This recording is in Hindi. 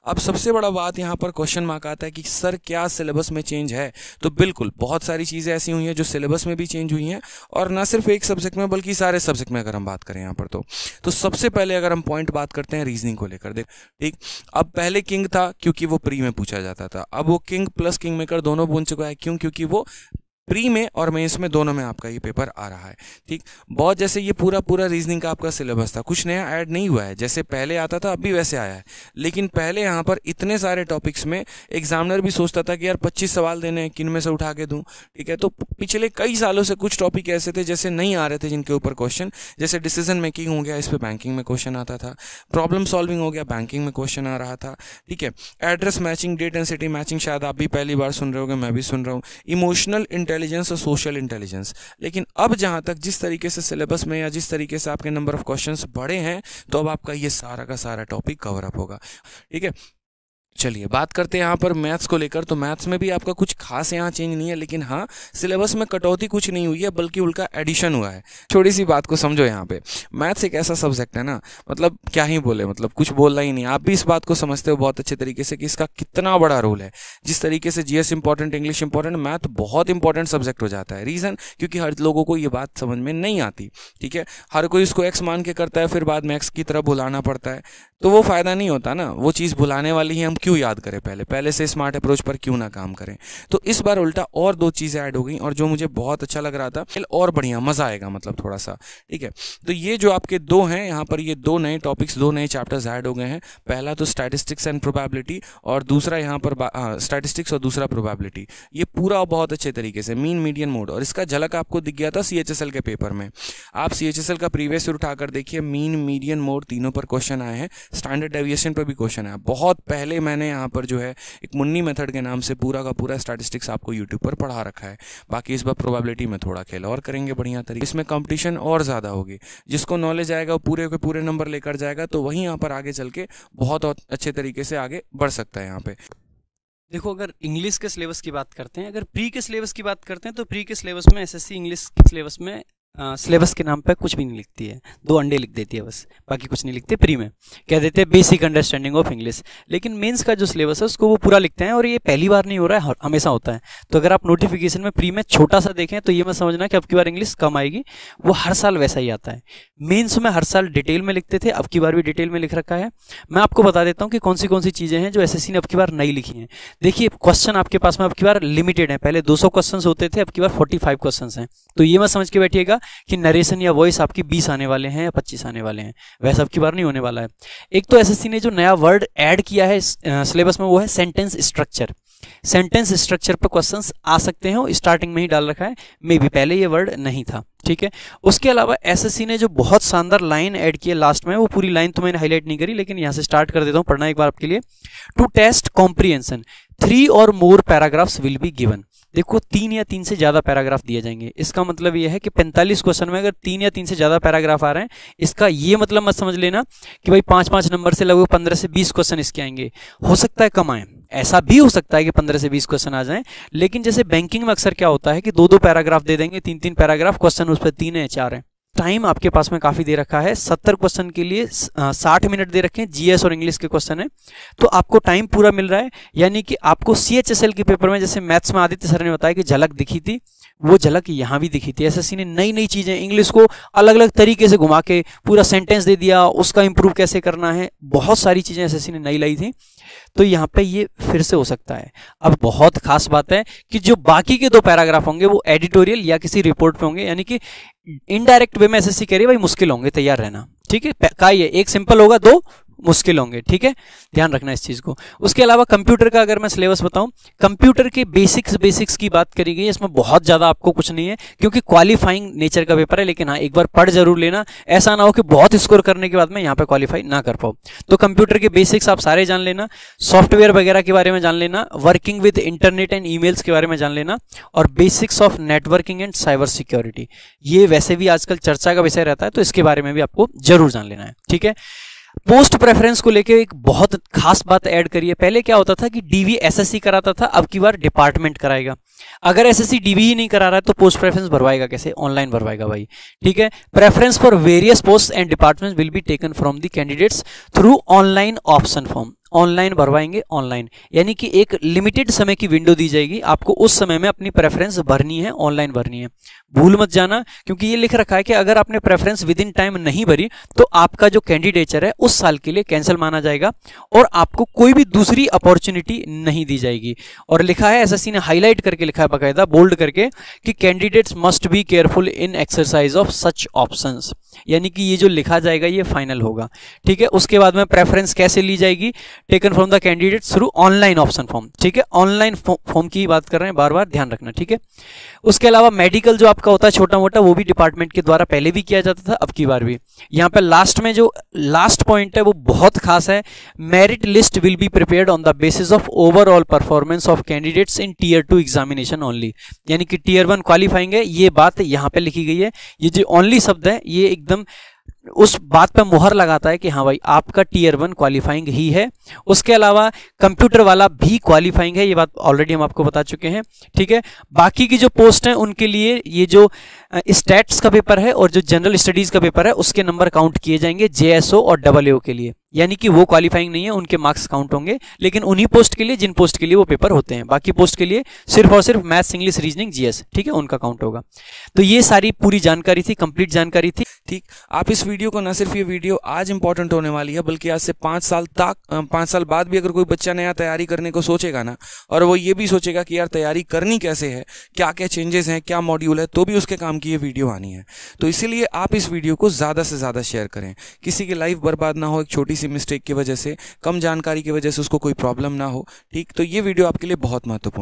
अब सबसे बड़ा बात यहाँ पर क्वेश्चन मार्क आता है कि सर क्या सिलेबस में चेंज है? तो बिल्कुल बहुत सारी चीज़ें ऐसी हुई हैं जो सिलेबस में भी चेंज हुई हैं, और ना सिर्फ एक सब्जेक्ट में बल्कि सारे सब्जेक्ट में अगर हम बात करें यहाँ पर तो सबसे पहले अगर हम पॉइंट बात करते हैं रीजनिंग को लेकर, देख ठीक, अब पहले किंग था क्योंकि वो प्री में पूछा जाता था, अब वो किंग प्लस किंग मेकर दोनों बन चुका है। क्यों? क्योंकि वो प्री में और मेंस में दोनों में आपका ये पेपर आ रहा है। ठीक, बहुत जैसे ये पूरा रीजनिंग का आपका सिलेबस था, कुछ नया ऐड नहीं हुआ है, जैसे पहले आता था अभी वैसे आया है। लेकिन पहले यहाँ पर इतने सारे टॉपिक्स में एग्जामिनर भी सोचता था कि यार 25 सवाल देने हैं, किन में से उठा के दूं। ठीक है, तो पिछले कई सालों से कुछ टॉपिक ऐसे थे जैसे नहीं आ रहे थे जिनके ऊपर क्वेश्चन, जैसे डिसीजन मेकिंग हो गया, इस पर बैंकिंग में क्वेश्चन आता था, प्रॉब्लम सॉल्विंग हो गया, बैंकिंग में क्वेश्चन आ रहा था। ठीक है, address matching, date and city matching शायद आप भी पहली बार सुन रहे होगे, मैं भी सुन रहा हूँ, इमोशनल इंटेलिजेंस और सोशल इंटेलिजेंस। लेकिन अब जहां तक जिस तरीके से सिलेबस में या जिस तरीके से आपके नंबर ऑफ क्वेश्चंस बढ़े हैं, तो अब आपका ये सारा का सारा टॉपिक कवर अप होगा। ठीक है, चलिए बात करते हैं यहाँ पर मैथ्स को लेकर। तो मैथ्स में भी आपका कुछ खास यहाँ चेंज नहीं है, लेकिन हाँ सिलेबस में कटौती कुछ नहीं हुई है बल्कि उल्टा एडिशन हुआ है। छोटी सी बात को समझो, यहाँ पे मैथ्स एक ऐसा सब्जेक्ट है ना, मतलब क्या ही बोले, मतलब कुछ बोलना ही नहीं। आप भी इस बात को समझते हो बहुत अच्छे तरीके से कि इसका कितना बड़ा रोल है। जिस तरीके से GS important, English important, math बहुत इंपॉर्टेंट सब्जेक्ट हो जाता है। रीज़न क्योंकि हर लोगों को ये बात समझ में नहीं आती। ठीक है, हर कोई इसको एक्स मान के करता है, फिर बाद में एक्स की तरह भुलाना पड़ता है, तो वो फायदा नहीं होता ना। वो चीज़ भुलाने वाली ही हम क्यों याद करें, पहले से स्मार्ट अप्रोच पर क्यों ना काम करें। तो इस बार उल्टा और दो चीज़ें ऐड हो गई, और जो मुझे बहुत अच्छा लग रहा था, और बढ़िया मज़ा आएगा मतलब थोड़ा सा। ठीक है, तो ये जो आपके दो हैं यहाँ पर, ये दो नए टॉपिक्स, दो नए चैप्टर्स ऐड हो गए हैं। पहला तो स्टैटिस्टिक्स एंड प्रोबेबिलिटी, और दूसरा यहाँ पर स्टैटिस्टिक्स और दूसरा प्रोबेबिलिटी। ये पूरा बहुत अच्छे तरीके से मीन मीडियन मोड, और इसका झलक आपको दिख गया था सीएचएसएल के पेपर में। आप सीएचएसएल का प्रीवियस ईयर उठाकर देखिए, मीन मीडियन मोड तीनों पर क्वेश्चन आए हैं, स्टैंडर्ड डेविएशन पर भी क्वेश्चन आया। बहुत पहले मैंने यहाँ पर जो है एक मुन्नी मेथड के नाम से पूरा का पूरा स्टैटिस्टिक्स आपको यूट्यूब पर पढ़ा रखा है। बाकी इस बार प्रोबेबिलिटी में थोड़ा खेल और करेंगे बढ़िया तरीके, इसमें कंपटीशन और ज़्यादा होगी। जिसको नॉलेज आएगा वो पूरे के पूरे नंबर लेकर जाएगा, तो वहीं यहाँ पर आगे चल के बहुत अच्छे तरीके से आगे बढ़ सकता है। यहाँ पे देखो, अगर इंग्लिश के सिलेबस की बात करते हैं, अगर प्री के सिलेबस की बात करते हैं, तो प्री के सिलेबस में एसएससी इंग्लिश के सिलेबस में सिलेबस के नाम पे कुछ भी नहीं लिखती है, 2 अंडे लिख देती है बस, बाकी कुछ नहीं लिखते। प्री में कह देते हैं बेसिक अंडरस्टैंडिंग ऑफ इंग्लिश, लेकिन मेंस का जो सिलेबस है उसको वो पूरा लिखते हैं, और ये पहली बार नहीं हो रहा है, हमेशा होता है। तो अगर आप नोटिफिकेशन में प्री में छोटा सा देखें तो ये मत समझना कि अब की बार इंग्लिश कम आएगी, वो हर साल वैसा ही आता है। मेन्स में हर साल डिटेल में लिखते थे, अब की बार भी डिटेल में लिख रखा है। मैं आपको बता देता हूँ कि कौन सी चीज़ें हैं जो एसएससी ने अब की बार नई लिखी हैं। देखिए, क्वेश्चन आपके पास में अब की बार लिमिटेड है, पहले 200 क्वेश्चन होते थे, अब की बार 45 क्वेश्चन हैं। तो ये मत समझ के बैठिएगा कि नरेशन या वॉइस आपकी 20 आने वाले हैं या 25 आने वाले हैं, वैसा अब की बार नहीं होने वाला है। एक तो एसएससी ने जो नया वर्ड ऐड किया है सिलेबस में, वो है सेंटेंस स्ट्रक्चर। सेंटेंस स्ट्रक्चर पर क्वेश्चंस आ सकते हैं, स्टार्टिंग में ही डाल रखा है, मे बी पहले ये वर्ड नहीं था। ठीक है, उसके अलावा एसएससी ने जो बहुत शानदार लाइन ऐड की है लास्ट में, वो पूरी लाइन तो मैंने हाईलाइट नहीं करी, लेकिन यहां से स्टार्ट कर देता हूं पढ़ना एक बार आपके लिए। टू टेस्ट कॉम्प्रिहेंशन 3 और मोर पैराग्राफ्स विल बी गिवन। देखो, 3 या 3 से ज्यादा पैराग्राफ दिए जाएंगे। इसका मतलब ये है कि 45 क्वेश्चन में अगर 3 या 3 से ज्यादा पैराग्राफ आ रहे हैं, इसका ये मतलब मत समझ लेना कि भाई 5-5 नंबर से लगभग 15 से 20 क्वेश्चन इसके आएंगे। हो सकता है कम आए, ऐसा भी हो सकता है कि 15 से 20 क्वेश्चन आ जाएं, लेकिन जैसे बैंकिंग में अक्सर क्या होता है कि 2-2 पैराग्राफ दे देंगे, 3-3 पैराग्राफ, क्वेश्चन उस पर 3 है 4 है। टाइम आपके पास में काफी दे रखा है, 70 क्वेश्चन के लिए 60 मिनट दे रखे हैं, जीएस और इंग्लिश के क्वेश्चन है, तो आपको टाइम पूरा मिल रहा है। यानी कि आपको सीएचएसएल के पेपर में जैसे मैथ्स में आदित्य सर ने बताया कि झलक दिखी थी, वो झलक यहाँ भी दिखी थी। एसएससी ने नई नई चीजें, इंग्लिश को अलग अलग तरीके से घुमा के पूरा सेंटेंस दे दिया, उसका इंप्रूव कैसे करना है, बहुत सारी चीजें एसएससी ने नई लाई थी। तो यहाँ पे ये फिर से हो सकता है। अब बहुत खास बात है कि जो बाकी के 2 पैराग्राफ होंगे वो एडिटोरियल या किसी रिपोर्ट पे होंगे, यानी कि इनडायरेक्ट वे में एसएससी कह रही है भाई मुश्किल होंगे, तैयार रहना। ठीक है, का ये एक सिंपल होगा, 2 मुश्किल होंगे। ठीक है, ध्यान रखना इस चीज को। उसके अलावा कंप्यूटर का अगर मैं सिलेबस बताऊं, कंप्यूटर के बेसिक्स की बात करी गई है। इसमें बहुत ज्यादा आपको कुछ नहीं है, क्योंकि क्वालिफाइंग नेचर का पेपर है, लेकिन हाँ एक बार पढ़ जरूर लेना, ऐसा ना हो कि बहुत स्कोर करने के बाद में यहाँ पे क्वालिफाई ना कर पाओ। तो कंप्यूटर के बेसिक्स आप सारे जान लेना, सॉफ्टवेयर वगैरह के बारे में जान लेना, working with internet and emails के बारे में जान लेना, और basics of networking and cyber security. ये वैसे भी आजकल चर्चा का विषय रहता है, तो इसके बारे में भी आपको जरूर जान लेना है। ठीक है, पोस्ट प्रेफरेंस को लेके एक बहुत खास बात ऐड करिए। पहले क्या होता था कि डीवी एसएससी कराता था, अब की बार डिपार्टमेंट कराएगा। अगर एसएससी डीवी ही नहीं करा रहा है तो पोस्ट प्रेफरेंस भरवाएगा कैसे? ऑनलाइन भरवाएगा भाई। ठीक है, preference for various post and departments will be taken from the candidates through online option form. Online भरवाएंगे ऑनलाइन, यानी कि एक लिमिटेड समय की विंडो दी जाएगी, आपको उस समय में अपनी प्रेफरेंस भरनी है, ऑनलाइन भरनी है। भूल मत जाना, क्योंकि ये लिख रखा है कि अगर आपने प्रेफरेंस विद इन टाइम नहीं भरी तो आपका जो कैंडिडेचर है उस साल के लिए कैंसिल माना जाएगा और आपको कोई भी दूसरी अपॉर्चुनिटी नहीं दी जाएगी। और लिखा है, एसएससी ने हाईलाइट करके लिखा है बाकायदा, बोल्ड करके, कि candidates must be careful in exercise of such options, यानी कि ये जो लिखा जाएगा ये फाइनल होगा। ठीक है, उसके बाद में प्रेफरेंस कैसे ली जाएगी, taken from the candidate through online option form. ठीक है, ऑनलाइन फॉर्म की बात कर रहे हैं, बार बार ध्यान रखना। ठीक है, उसके अलावा मेडिकल जो आपका होता है छोटा मोटा, वो भी डिपार्टमेंट के द्वारा पहले भी किया जाता था, अब की बार भी। यहाँ पे लास्ट में जो लास्ट पॉइंट है वो बहुत खास है, merit list will be prepared on the basis of overall performance of candidates in tier 2 examination only, यानी कि टीयर 1 क्वालिफाइंग है, ये बात यहाँ पे लिखी गई है। ये जो ओनली शब्द है ये एकदम उस बात पर मुहर लगाता है कि हाँ भाई आपका टीयर 1 क्वालिफाइंग ही है। उसके अलावा कंप्यूटर वाला भी क्वालिफाइंग है, ये बात ऑलरेडी हम आपको बता चुके हैं। ठीक है, बाकी की जो पोस्ट हैं उनके लिए ये जो स्टैट्स का पेपर है और जो जनरल स्टडीज का पेपर है उसके नंबर काउंट किए जाएंगे जेएसओ और डबलएओ के लिए, यानी कि वो क्वालिफाइंग नहीं है, उनके मार्क्स काउंट होंगे, लेकिन उन्हीं पोस्ट के लिए जिन पोस्ट के लिए वो पेपर होते हैं, बाकी पोस्ट के लिए सिर्फ और सिर्फ मैथ्स, इंग्लिश, रीजनिंग, जीएस, ठीक है, उनका काउंट होगा। तो ये सारी पूरी जानकारी थी, कंप्लीट जानकारी थी। ठीक, आप इस वीडियो को, ना सिर्फ ये वीडियो आज इंपॉर्टेंट होने वाली है, बल्कि आज से 5 साल बाद भी अगर कोई बच्चा नया तैयारी करने को सोचेगा ना, और वो ये भी सोचेगा कि यार तैयारी करनी कैसे है, क्या क्या चेंजेस हैं, क्या मॉड्यूल है, तो भी उसके काम की ये वीडियो आनी है। तो इसीलिए आप इस वीडियो को ज़्यादा से ज़्यादा शेयर करें, किसी की लाइफ बर्बाद ना हो एक छोटी सी मिस्टेक की वजह से, कम जानकारी की वजह से उसको कोई प्रॉब्लम ना हो। ठीक, तो ये वीडियो आपके लिए बहुत महत्वपूर्ण